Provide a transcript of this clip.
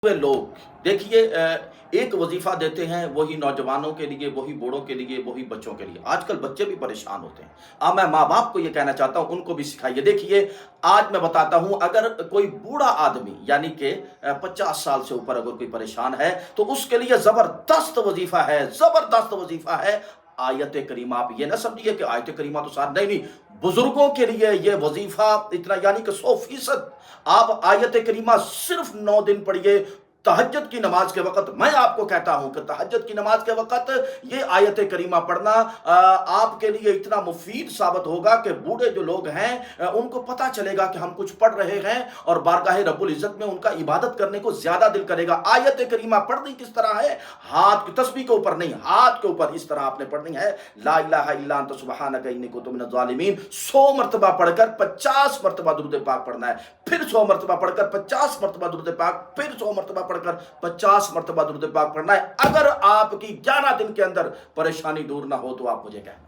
हुए लोग देखिए एक वजीफा देते हैं वही नौजवानों के लिए, वही बूढ़ों के लिए, वही बच्चों के लिए। आजकल बच्चे भी परेशान होते हैं। अब मैं माँ बाप को ये कहना चाहता हूँ, उनको भी सिखाइए। देखिए, आज मैं बताता हूँ, अगर कोई बूढ़ा आदमी यानी कि 50 साल से ऊपर अगर कोई परेशान है, तो उसके लिए जबरदस्त वजीफा है, जबरदस्त वजीफा है। आयत करीमा, आप ये ना समझिए कि आयत करीमा तो साथ, नहीं नहीं, बुजुर्गों के लिए ये वजीफा इतना, यानी कि 100%। आप आयत करीमा सिर्फ 9 दिन पढ़िए। तहज्जुद की नमाज के वक़्त मैं आपको कहता हूँ कि तहज्जुद की नमाज के वक़्त ये आयत करीमा पढ़ना आपके लिए इतना मुफ़ीद साबित होगा कि बूढ़े जो लोग हैं उनको पता चलेगा कि हम कुछ पढ़ रहे हैं, और बारगाह रब्बुल इज़्ज़त में उनका इबादत करने को ज़्यादा दिल करेगा। आयत करीमा पढ़नी किस तरह है? हाथ की तस्बीह के ऊपर नहीं, हाथ के ऊपर इस तरह आपने पढ़नी है। ला इलाहा इल्ला अन्ता सुब्हानका इन्नी कुन्तु मिनज़ ज़ालिमीन 100 मरतबा पढ़कर 50 मरतबा दुरूद पाक पढ़ना है, फिर 100 मरतबा पढ़कर 50 मरतबा दुरूद पाक, फिर 100 मरतबा पढ़कर 50 मरतबा दुरूद पाक पढ़ना है। अगर आपकी 11 दिन के अंदर परेशानी दूर ना हो तो आप मुझे कहना।